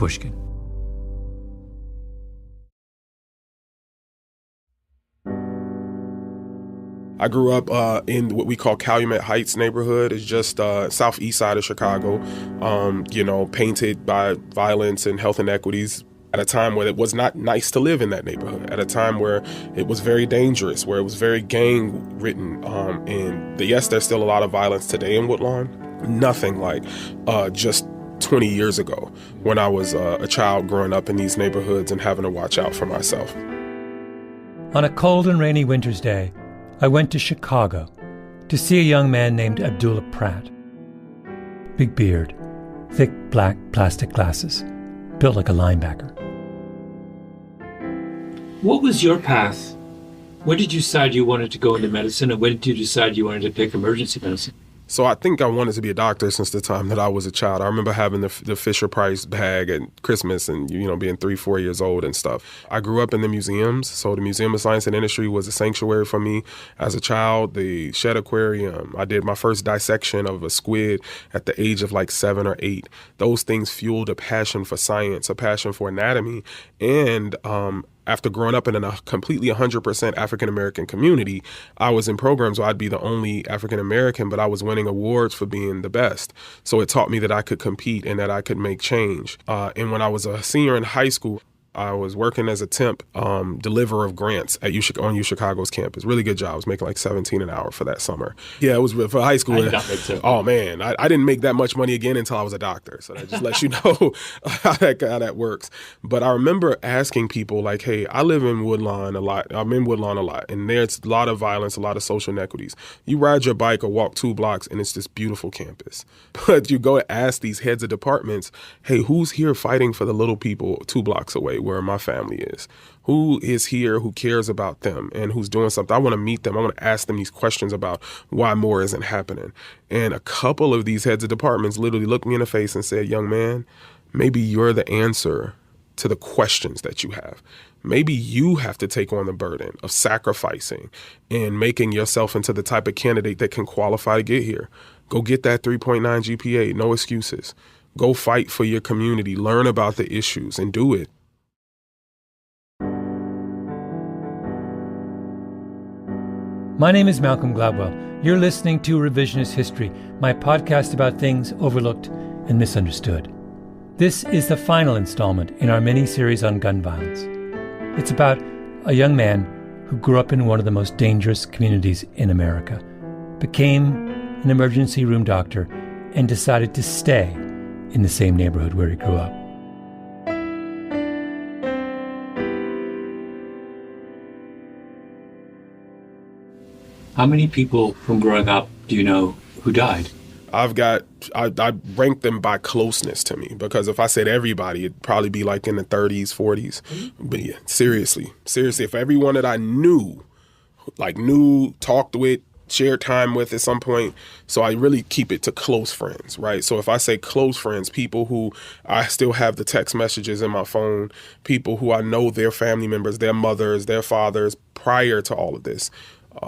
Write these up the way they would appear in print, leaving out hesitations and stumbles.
Pushkin. I grew up in what we call Calumet Heights neighborhood. It's just southeast side of Chicago, painted by violence and health inequities at a time where it was not nice to live in that neighborhood, at a time where it was very dangerous, where it was very gang-ridden. Yes, there's still a lot of violence today in Woodlawn. Nothing like just 20 years ago when I was a child growing up in these neighborhoods and having to watch out for myself. On a cold and rainy winter's day, I went to Chicago to see a young man named Abdullah Pratt. Big beard, thick black plastic glasses, built like a linebacker. What was your path? When did you decide you wanted to go into medicine, and when did you decide you wanted to pick emergency medicine? So I think I wanted to be a doctor since the time that I was a child. I remember having the Fisher-Price bag at Christmas and, being 3-4 years old and stuff. I grew up in the museums. So the Museum of Science and Industry was a sanctuary for me as a child. The Shedd Aquarium, I did my first dissection of a squid at the age of like 7 or 8. Those things fueled a passion for science, a passion for anatomy, and after growing up in a completely 100% African-American community, I was in programs where I'd be the only African-American, but I was winning awards for being the best. So it taught me that I could compete and that I could make change. And when I was a senior in high school, I was working as a temp deliverer of grants at on UChicago's campus. Really good job. I was making like $17 an hour for that summer. Yeah, it was for high school. I did not make so. Oh, man. I didn't make that much money again until I was a doctor. So that just lets you know how that works. But I remember asking people like, hey, I live in Woodlawn a lot. I'm in Woodlawn a lot. And there's a lot of violence, a lot of social inequities. You ride your bike or walk 2 blocks and it's this beautiful campus. But you go to ask these heads of departments, hey, who's here fighting for the little people 2 blocks away where my family is? Who is here who cares about them and who's doing something? I want to meet them. I want to ask them these questions about why more isn't happening. And a couple of these heads of departments literally looked me in the face and said, young man, maybe you're the answer to the questions that you have. Maybe you have to take on the burden of sacrificing and making yourself into the type of candidate that can qualify to get here. Go get that 3.9 GPA, no excuses. Go fight for your community, learn about the issues, and do it. My name is Malcolm Gladwell. You're listening to Revisionist History, my podcast about things overlooked and misunderstood. This is the final installment in our mini-series on gun violence. It's about a young man who grew up in one of the most dangerous communities in America, became an emergency room doctor, and decided to stay in the same neighborhood where he grew up. How many people from growing up do you know who died? I rank them by closeness to me, because if I said everybody, it'd probably be like in the 30s, 40s. But yeah, seriously, if everyone that I knew, talked with, shared time with at some point. So I really keep it to close friends, right? So if I say close friends, people who I still have the text messages in my phone, people who I know their family members, their mothers, their fathers, prior to all of this,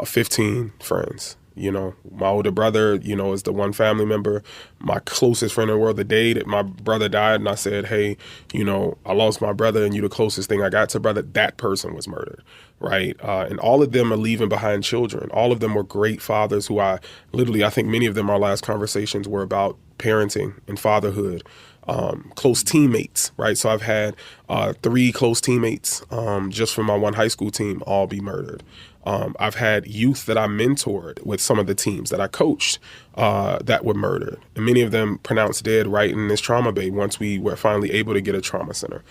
15 friends. My older brother, is the one family member. My closest friend in the world, the day that my brother died, and I said, hey, I lost my brother and you the closest thing I got to brother, that person was murdered, right? And all of them are leaving behind children. All of them were great fathers who I think many of them, our last conversations were about parenting and fatherhood. Close teammates, right? So I've had 3 close teammates just from my one high school team all be murdered. I've had youth that I mentored with some of the teams that I coached that were murdered. And many of them pronounced dead right in this trauma bay once we were finally able to get a trauma center.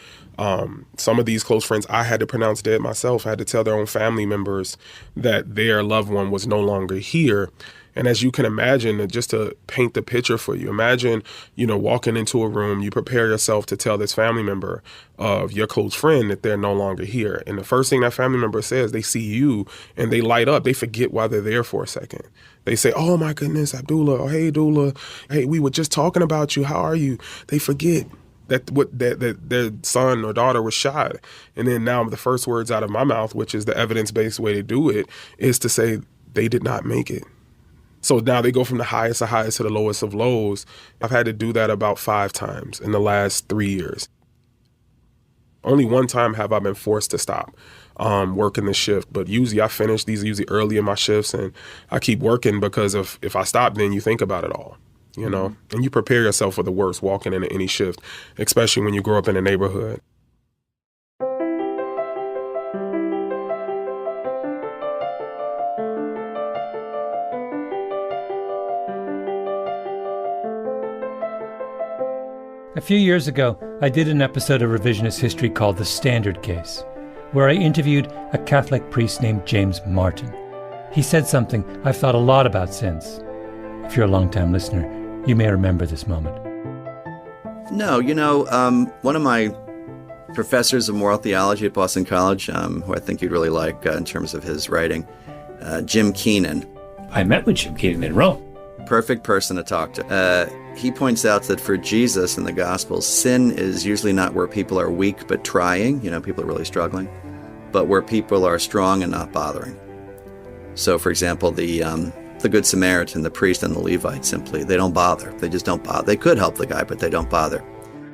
Some of these close friends I had to pronounce dead myself. I had to tell their own family members that their loved one was no longer here. And as you can imagine, just to paint the picture for you, imagine, walking into a room, you prepare yourself to tell this family member of your close friend that they're no longer here. And the first thing that family member says, they see you and they light up. They forget why they're there for a second. They say, oh my goodness, Abdullah, or hey, Dula, hey, we were just talking about you. How are you? They forget that their son or daughter was shot. And then now the first words out of my mouth, which is the evidence-based way to do it, is to say they did not make it. So now they go from the highest of highs to the lowest of lows. I've had to do that about 5 times in the last 3 years. Only one time have I been forced to stop working the shift, but usually I finish these usually early in my shifts, and I keep working because if I stop, then you think about it all, you know, and you prepare yourself for the worst walking into any shift, especially when you grow up in a neighborhood. A few years ago, I did an episode of Revisionist History called The Standard Case, where I interviewed a Catholic priest named James Martin. He said something I've thought a lot about since. If you're a long-time listener, you may remember this moment. No, one of my professors of moral theology at Boston College, who I think you'd really like in terms of his writing, Jim Keenan. I met with Jim Keenan in Rome. Perfect person to talk to. He points out that for Jesus in the Gospels, sin is usually not where people are weak but trying, people are really struggling, but where people are strong and not bothering. So, for example, the Good Samaritan, the priest, and the Levite they don't bother. They just don't bother. They could help the guy, but they don't bother.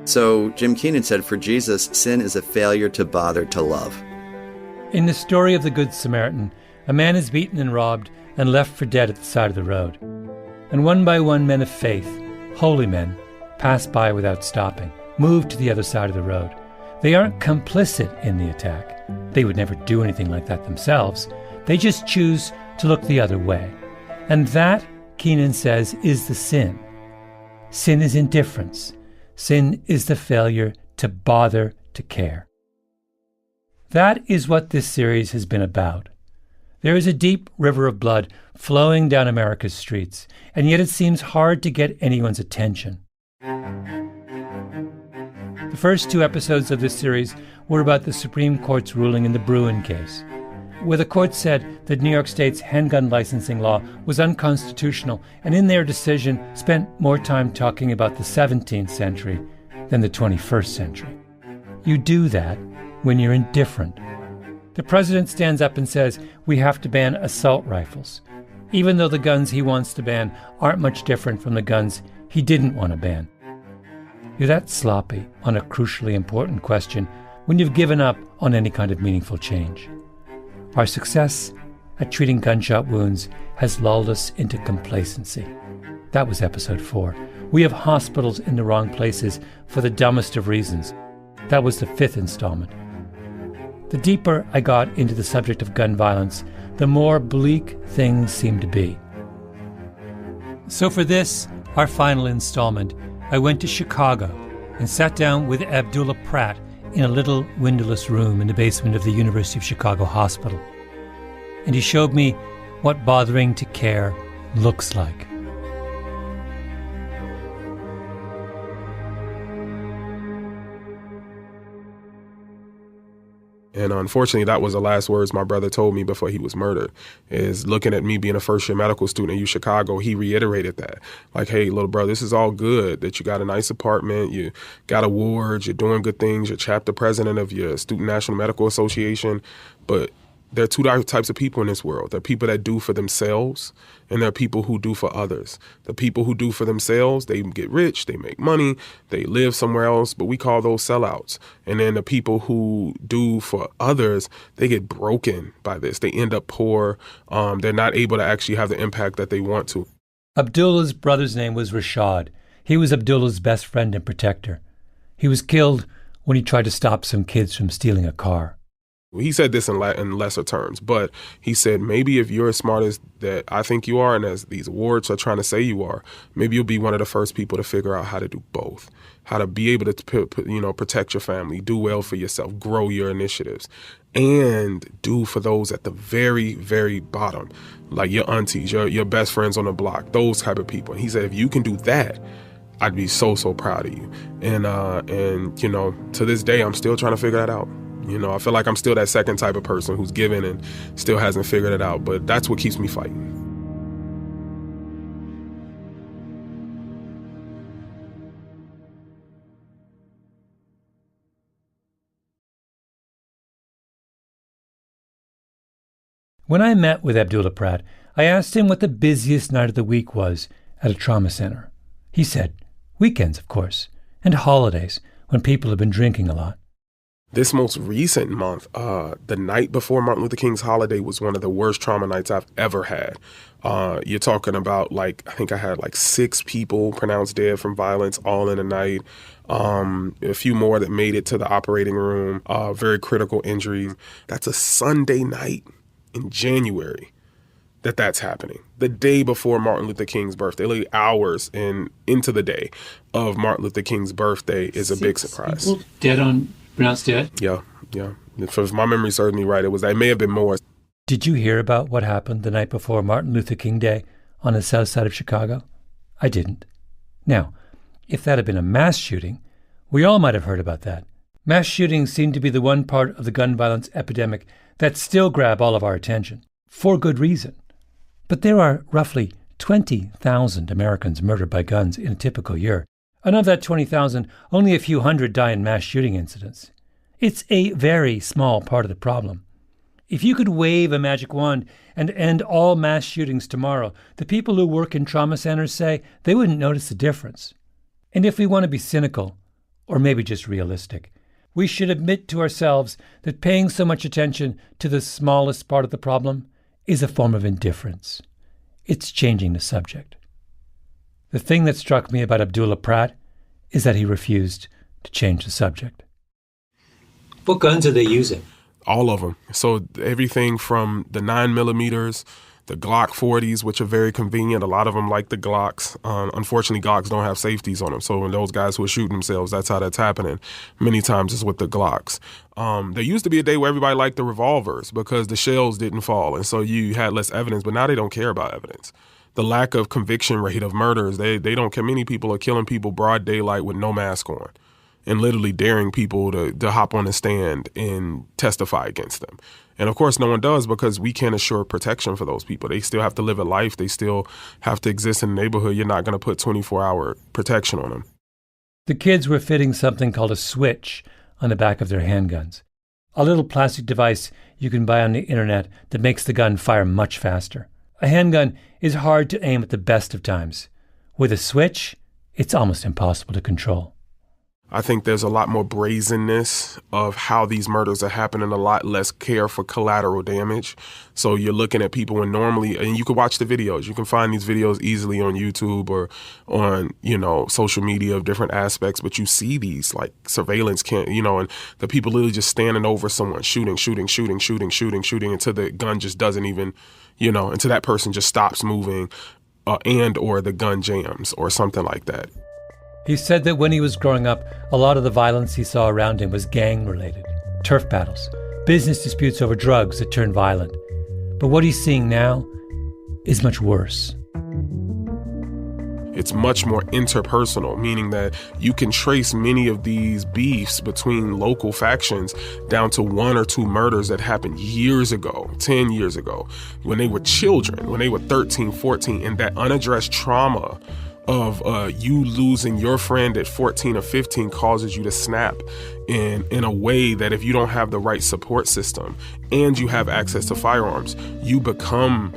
So Jim Keenan said, for Jesus, sin is a failure to bother to love. In the story of the Good Samaritan, a man is beaten and robbed and left for dead at the side of the road. And one by one men of faith, holy men, pass by without stopping, move to the other side of the road. They aren't complicit in the attack. They would never do anything like that themselves. They just choose to look the other way. And that, Keenan says, is the sin. Sin is indifference. Sin is the failure to bother to care. That is what this series has been about. There is a deep river of blood flowing down America's streets, and yet it seems hard to get anyone's attention. The first two episodes of this series were about the Supreme Court's ruling in the Bruen case, where the court said that New York State's handgun licensing law was unconstitutional, and in their decision spent more time talking about the 17th century than the 21st century. You do that when you're indifferent. The president stands up and says we have to ban assault rifles, even though the guns he wants to ban aren't much different from the guns he didn't want to ban. You're that sloppy on a crucially important question when you've given up on any kind of meaningful change. Our success at treating gunshot wounds has lulled us into complacency. That was episode 4. We have hospitals in the wrong places for the dumbest of reasons. That was the 5th installment. The deeper I got into the subject of gun violence, the more bleak things seemed to be. So for this, our final installment, I went to Chicago and sat down with Abdullah Pratt in a little windowless room in the basement of the University of Chicago Hospital. And he showed me what bothering to care looks like. And unfortunately, that was the last words my brother told me before he was murdered, is looking at me being a first-year medical student at UChicago, he reiterated that. Like, hey, little brother, this is all good, that you got a nice apartment, you got awards, you're doing good things, you're chapter president of your Student National Medical Association, but there are two types of people in this world. There are people that do for themselves, and there are people who do for others. The people who do for themselves, they get rich, they make money, they live somewhere else, but we call those sellouts. And then the people who do for others, they get broken by this. They end up poor. They're not able to actually have the impact that they want to. Abdullah's brother's name was Rashad. He was Abdullah's best friend and protector. He was killed when he tried to stop some kids from stealing a car. He said this in lesser terms, but he said, maybe if you're as smart as that I think you are and as these awards are trying to say you are, maybe you'll be one of the first people to figure out how to do both, how to be able to protect your family, do well for yourself, grow your initiatives, and do for those at the very, very bottom, like your aunties, your best friends on the block, those type of people. And he said, if you can do that, I'd be so, so proud of you. And to this day, I'm still trying to figure that out. I feel like I'm still that second type of person who's given and still hasn't figured it out, but that's what keeps me fighting. When I met with Abdullah Pratt, I asked him what the busiest night of the week was at a trauma center. He said, weekends, of course, and holidays when people have been drinking a lot. This most recent month, the night before Martin Luther King's holiday was one of the worst trauma nights I've ever had. You're talking about I think I had 6 people pronounced dead from violence all in a night. A few more that made it to the operating room, very critical injuries. That's a Sunday night in January that's happening. The day before Martin Luther King's birthday, literally hours into the day of Martin Luther King's birthday is a big surprise. People dead pronounced dead? Yeah. If my memory serves me right, it may have been more. Did you hear about what happened the night before Martin Luther King Day on the south side of Chicago? I didn't. Now, if that had been a mass shooting, we all might have heard about that. Mass shootings seem to be the one part of the gun violence epidemic that still grab all of our attention, for good reason. But there are roughly 20,000 Americans murdered by guns in a typical year. And of that 20,000, only a few hundred die in mass shooting incidents. It's a very small part of the problem. If you could wave a magic wand and end all mass shootings tomorrow, the people who work in trauma centers say they wouldn't notice the difference. And if we want to be cynical, or maybe just realistic, we should admit to ourselves that paying so much attention to the smallest part of the problem is a form of indifference. It's changing the subject. The thing that struck me about Abdullah Pratt is that he refused to change the subject. What guns are they using? All of them. So everything from the 9mm, the Glock 40s, which are very convenient. A lot of them like the Glocks. Unfortunately, Glocks don't have safeties on them. So when those guys who are shooting themselves, that's how that's happening. Many times it's with the Glocks. There used to be a day where everybody liked the revolvers because the shells didn't fall. And so you had less evidence, but now they don't care about evidence. The lack of conviction rate of murders, they don't care. Many people are killing people broad daylight with no mask on and literally daring people to hop on the stand and testify against them. And of course, no one does because we can't assure protection for those people. They still have to live a life. They still have to exist in the neighborhood. You're not going to put 24-hour protection on them. The kids were fitting something called a switch on the back of their handguns, a little plastic device you can buy on the internet that makes the gun fire much faster. A handgun is hard to aim at the best of times. With a switch, it's almost impossible to control. I think there's a lot more brazenness of how these murders are happening, a lot less care for collateral damage. So you're looking at people and normally, and you can watch the videos. You can find these videos easily on YouTube or on, social media of different aspects, but you see these surveillance and the people literally just standing over someone, shooting until the gun just doesn't even, until that person just stops moving or the gun jams or something like that. He said that when he was growing up, a lot of the violence he saw around him was gang-related, turf battles, business disputes over drugs that turned violent. But what he's seeing now is much worse. It's much more interpersonal, meaning that you can trace many of these beefs between local factions down to 1 or 2 murders that happened years ago, 10 years ago, when they were children, when they were 13, 14, and that unaddressed trauma of you losing your friend at 14 or 15 causes you to snap in a way that if you don't have the right support system and you have access to firearms, you become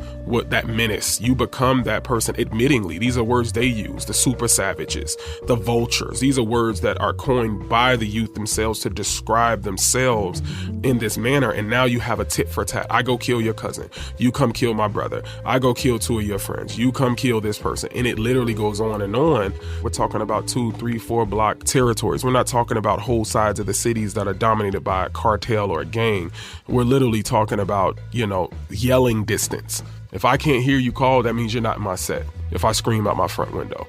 that menace. You become that person. Admittingly, these are words they use, the super savages, the vultures. These are words that are coined by the youth themselves to describe themselves in this manner. And now you have a tit for tat. I go kill your cousin. You come kill my brother. I go kill 2 of your friends. You come kill this person. And it literally goes on and on. We're talking about 2, 3, 4 block territories. We're not talking about whole sides of the cities that are dominated by a cartel or a gang. We're literally talking about, yelling distance. If I can't hear you call, that means you're not in my set. If I scream out my front window.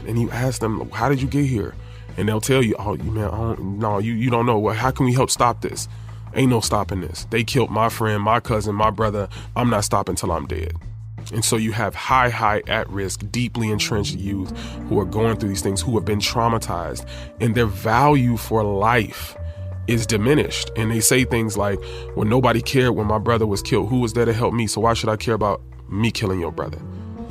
And you ask them, how did you get here? And they'll tell you, you don't know. Well, how can we help stop this? Ain't no stopping this. They killed my friend, my cousin, my brother. I'm not stopping till I'm dead. And so you have high at-risk, deeply entrenched youth who are going through these things, who have been traumatized, and their value for life is diminished. And they say things like, well, nobody cared when my brother was killed. Who was there to help me? So why should I care about me killing your brother?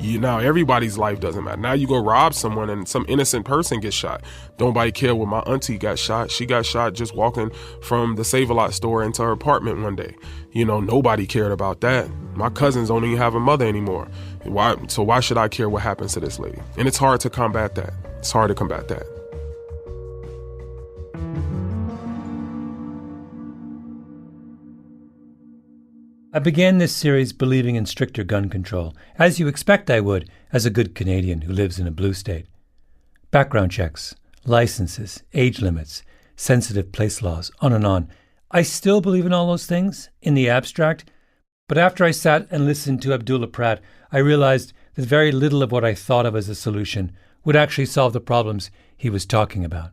Now everybody's life doesn't matter. Now you go rob someone and some innocent person gets shot. Nobody cared when my auntie got shot. She got shot just walking from the Save-A-Lot store into her apartment one day. Nobody cared about that. My cousins don't even have a mother anymore. Why should I care what happens to this lady? And it's hard to combat that. I began this series believing in stricter gun control, as you expect I would as a good Canadian who lives in a blue state. Background checks, licenses, age limits, sensitive place laws, on and on. I still believe in all those things, in the abstract, but after I sat and listened to Abdullah Pratt, I realized that very little of what I thought of as a solution would actually solve the problems he was talking about.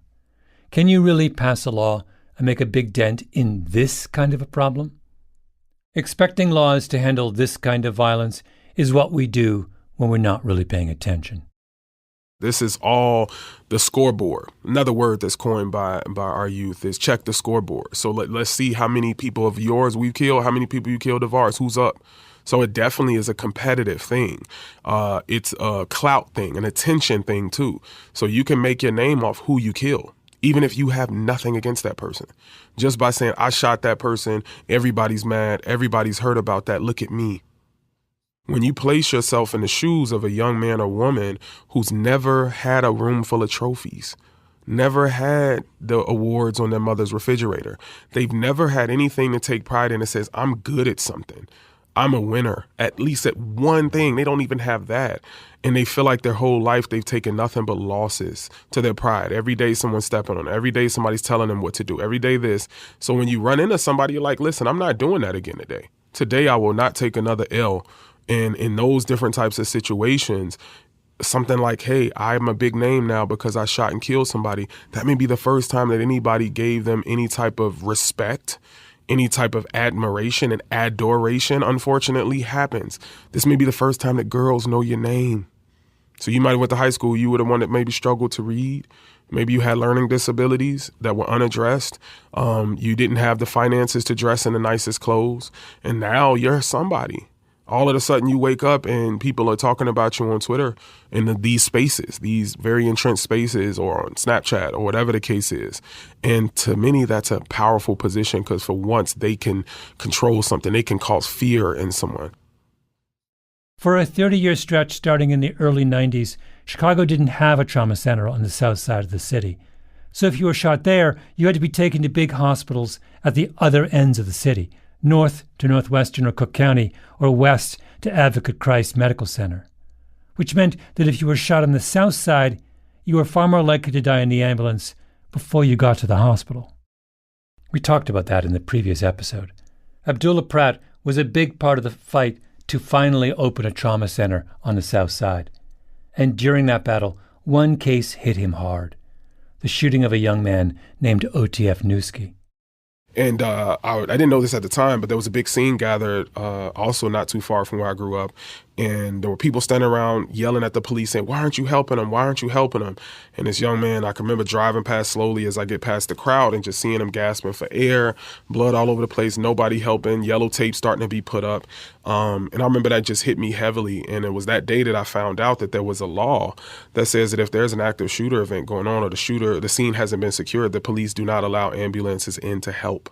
Can you really pass a law and make a big dent in this kind of a problem? Expecting laws to handle this kind of violence is what we do when we're not really paying attention. This is all the scoreboard. Another word that's coined by our youth is check the scoreboard. So let's see how many people of yours we've killed, how many people you killed of ours, who's up. So it definitely is a competitive thing. It's a clout thing, an attention thing too. So you can make your name off who you kill, even if you have nothing against that person. Just by saying, I shot that person, everybody's mad, everybody's heard about that, look at me. When you place yourself in the shoes of a young man or woman who's never had a room full of trophies, never had the awards on their mother's refrigerator, they've never had anything to take pride in that says, I'm good at something, I'm a winner, at least at one thing. They don't even have that. And they feel like their whole life they've taken nothing but losses to their pride. Every day someone's stepping on them. Every day somebody's telling them what to do. Every day this. So when you run into somebody, you're like, listen, I'm not doing that again today. Today I will not take another L. And in those different types of situations, something like, hey, I'm a big name now because I shot and killed somebody. That may be the first time that anybody gave them any type of respect, any type of admiration, and adoration, unfortunately, happens. This may be the first time that girls know your name. So you might have went to high school, you were the one that maybe struggled to read. Maybe you had learning disabilities that were unaddressed. You didn't have the finances to dress in the nicest clothes. And now you're somebody. All of a sudden you wake up and people are talking about you on Twitter in these spaces, these very entrenched spaces, or on Snapchat or whatever the case is. And to many, that's a powerful position because for once they can control something. They can cause fear in someone. For a 30-year stretch starting in the early 90s, Chicago didn't have a trauma center on the south side of the city. So if you were shot there, you had to be taken to big hospitals at the other ends of the city, north to Northwestern or Cook County, or west to Advocate Christ Medical Center, which meant that if you were shot on the south side, you were far more likely to die in the ambulance before you got to the hospital. We talked about that in the previous episode. Abdullah Pratt was a big part of the fight to finally open a trauma center on the south side. And during that battle, one case hit him hard: the shooting of a young man named OTF Newski. And I didn't know this at the time, but there was a big scene gathered also not too far from where I grew up. And there were people standing around yelling at the police saying, why aren't you helping them? Why aren't you helping them? And this young man, I can remember driving past slowly as I get past the crowd and just seeing him gasping for air, blood all over the place, nobody helping, yellow tape starting to be put up. And I remember that just hit me heavily. And it was that day that I found out that there was a law that says that if there's an active shooter event going on or the scene hasn't been secured, the police do not allow ambulances in to help.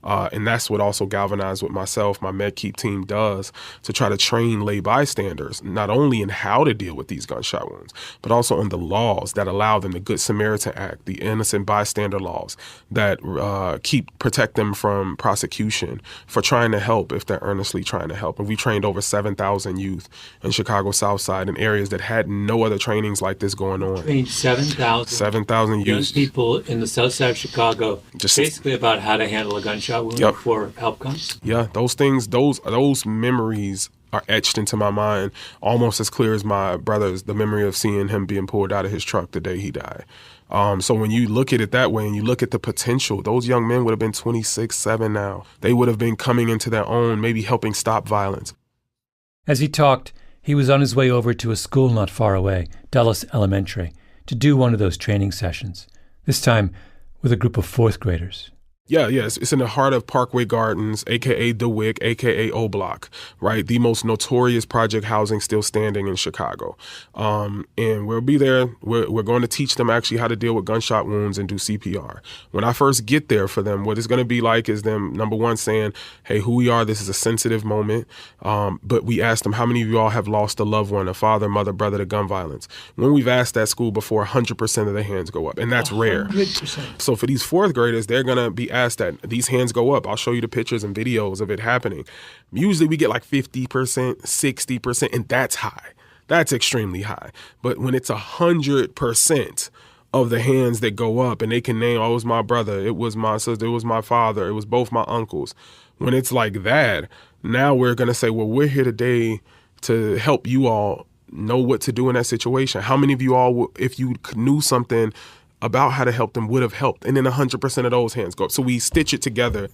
And that's what also galvanized what myself, my MedKeep team does to try to train lay bystanders, not only in how to deal with these gunshot wounds, but also in the laws that allow them, the Good Samaritan Act, the innocent bystander laws that protect them from prosecution for trying to help if they're earnestly trying to help. And we trained over 7,000 youth in Chicago South Side in areas that had no other trainings like this going on. Trained 7,000 youth. young people in the south side of Chicago, basically about how to handle a gunshot wound before help comes. Yeah, those things, those memories are etched into my mind almost as clear as my brother's, the memory of seeing him being pulled out of his truck the day he died. So when you look at it that way and you look at the potential, those young men would have been 26, 7 now. They would have been coming into their own, maybe helping stop violence. As he talked, he was on his way over to a school not far away, Dulles Elementary, to do one of those training sessions, this time with a group of fourth graders. Yeah, it's in the heart of Parkway Gardens, a.k.a. DeWick, a.k.a. O Block, right? The most notorious project housing still standing in Chicago. And we'll be there. We're going to teach them actually how to deal with gunshot wounds and do CPR. When I first get there for them, what it's going to be like is them, number one, saying, hey, who we are, this is a sensitive moment. But we asked them, how many of you all have lost a loved one, a father, mother, brother to gun violence? When we've asked that school before, 100% of their hands go up, and that's 100%. Rare. So for these fourth graders, they're going to be ask that. These hands go up. I'll show you the pictures and videos of it happening. Usually we get like 50%, 60%, and that's high. That's extremely high. But when it's 100% of the hands that go up and they can name, oh, it was my brother, it was my sister, it was my father, it was both my uncles. When it's like that, now we're going to say, well, we're here today to help you all know what to do in that situation. How many of you all, if you knew something about how to help them, would have helped? And then 100% of those hands go up. So we stitch it together.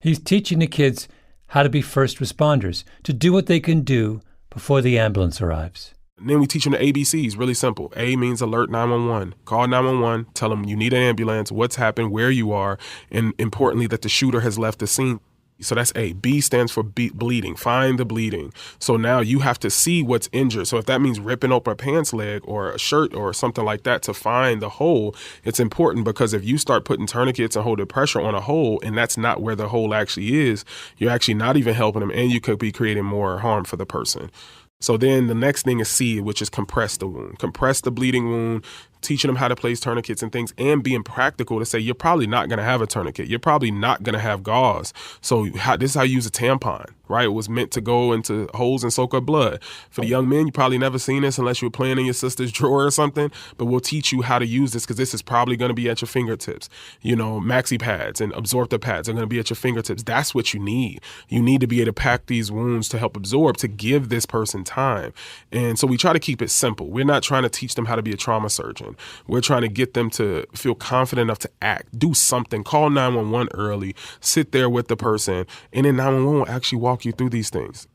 He's teaching the kids how to be first responders, to do what they can do before the ambulance arrives. And then we teach them the ABCs, really simple. A means alert 911. Call 911, tell them you need an ambulance, what's happened, where you are, and importantly, that the shooter has left the scene. So that's A. B stands for bleeding. Find the bleeding. So now you have to see what's injured. So if that means ripping open a pants leg or a shirt or something like that to find the hole, it's important, because if you start putting tourniquets and holding pressure on a hole and that's not where the hole actually is, you're actually not even helping them, and you could be creating more harm for the person. So then the next thing is C, which is compress the wound. Compress the bleeding wound, teaching them how to place tourniquets and things, and being practical to say you're probably not going to have a tourniquet. You're probably not going to have gauze. So this is how you use a tampon, right? It was meant to go into holes and soak up blood. For the young men, you probably never seen this unless you were playing in your sister's drawer or something, but we'll teach you how to use this, because this is probably going to be at your fingertips. You know, maxi pads and absorptor pads are going to be at your fingertips. That's what you need. You need to be able to pack these wounds to help absorb, to give this person time. And so we try to keep it simple. We're not trying to teach them how to be a trauma surgeon. We're trying to get them to feel confident enough to act, do something, call 911 early, sit there with the person, and then 911 will actually walk you through these things.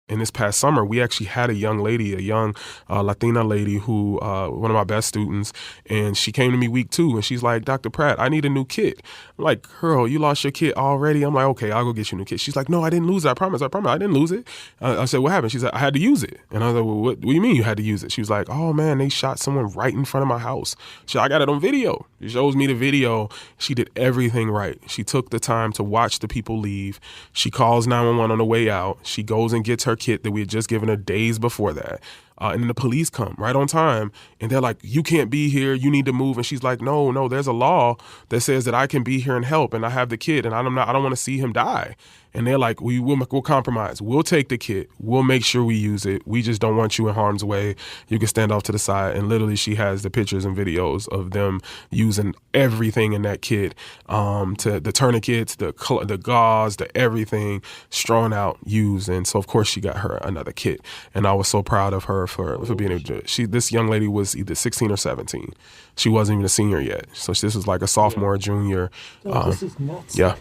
In this past summer, we actually had a young lady, a young Latina lady who, one of my best students, and she came to me week 2, and she's like, Dr. Pratt, I need a new kit. I'm like, girl, you lost your kit already? I'm like, okay, I'll go get you a new kit. She's like, no, I didn't lose it. I promise, I didn't lose it. I said, what happened? She said, I had to use it. And I was like, well, what do you mean you had to use it? She was like, oh man, they shot someone right in front of my house. She, I got it on video. She shows me the video. She did everything right. She took the time to watch the people leave. She calls 911 on the way out. She goes and gets her kit that we had just given her days before that. And then the police come right on time, and they're like, you can't be here, you need to move. And she's like, no, there's a law that says that I can be here and help, and I have the kid, and I don't want to see him die. And they're like, we'll compromise. We'll take the kit. We'll make sure we use it. We just don't want you in harm's way. You can stand off to the side. And literally she has the pictures and videos of them using everything in that kit, to the tourniquets, the gauze, the everything, strewn out, used. And so of course she got her another kit. And I was so proud of her for being able to, this young lady was either 16 or 17. She wasn't even a senior yet. So this was like a sophomore, junior. This is nuts. Yeah.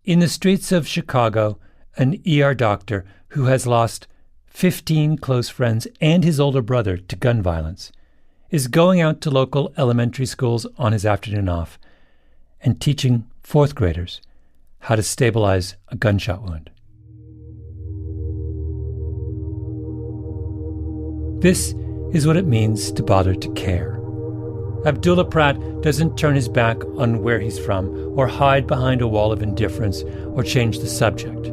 In the streets of Chicago, an ER doctor who has lost 15 close friends and his older brother to gun violence is going out to local elementary schools on his afternoon off and teaching fourth graders how to stabilize a gunshot wound. This is what it means to bother to care. Abdullah Pratt doesn't turn his back on where he's from or hide behind a wall of indifference or change the subject.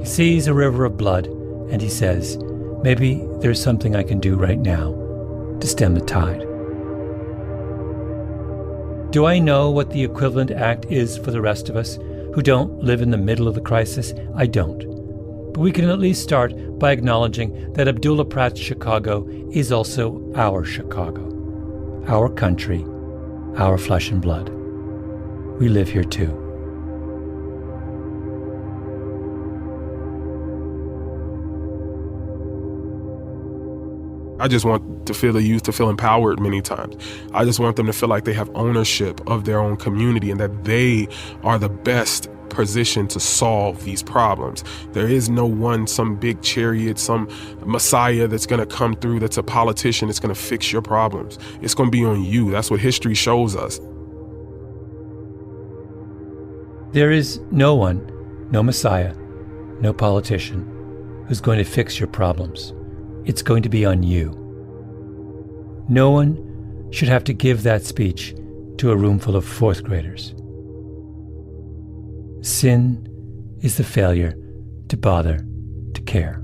He sees a river of blood and he says, maybe there's something I can do right now to stem the tide. Do I know what the equivalent act is for the rest of us who don't live in the middle of the crisis? I don't. But we can at least start by acknowledging that Abdullah Pratt's Chicago is also our Chicago. Our country, our flesh and blood. We live here too. I just want to feel the youth to feel empowered many times. I just want them to feel like they have ownership of their own community and that they are the best position to solve these problems. There is no one, some big chariot, some messiah that's going to come through that's a politician that's going to fix your problems. It's going to be on you. That's what history shows us. There is no one, no messiah, no politician who's going to fix your problems. It's going to be on you. No one should have to give that speech to a room full of fourth graders. Sin is the failure to bother to care.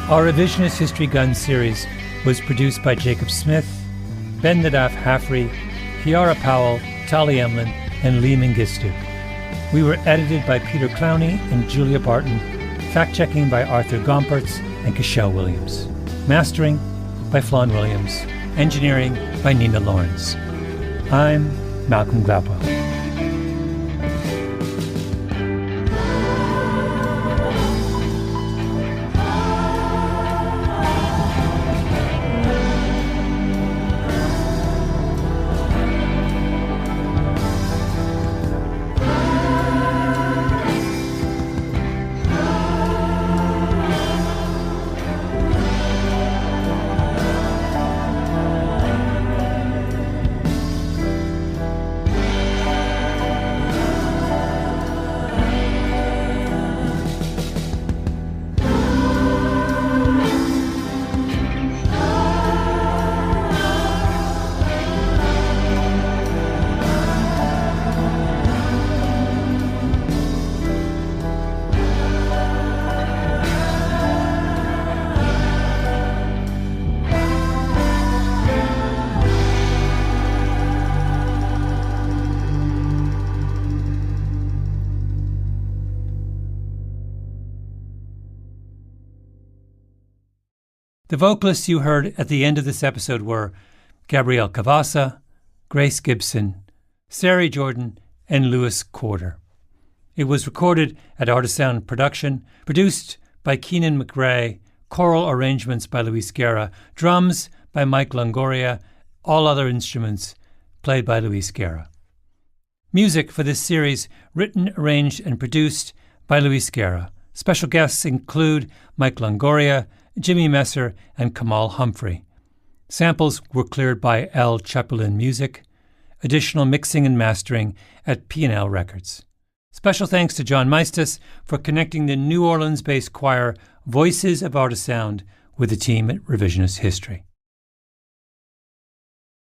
Our Revisionist History Gun series was produced by Jacob Smith, Ben Nadaf Haffrey, Kiara Powell, Tali Emlin, and Lee Mengistu. We were edited by Peter Clowney and Julia Barton, fact-checking by Arthur Gompertz and Cashel Williams, mastering by Flawn Williams, engineering by Nina Lawrence. I'm Malcolm Gladwell. The vocalists you heard at the end of this episode were Gabrielle Cavassa, Grace Gibson, Sari Jordan, and Lewis Corder. It was recorded at Artisound Production, produced by Keenan McRae, choral arrangements by Luis Guerra, drums by Mike Longoria, all other instruments played by Luis Guerra. Music for this series written, arranged, and produced by Luis Guerra. Special guests include Mike Longoria, Jimmy Messer, and Kamal Humphrey. Samples were cleared by L. Chapulin Music. Additional mixing and mastering at P&L Records. Special thanks to John Meistus for connecting the New Orleans-based choir Voices of Artisound with the team at Revisionist History.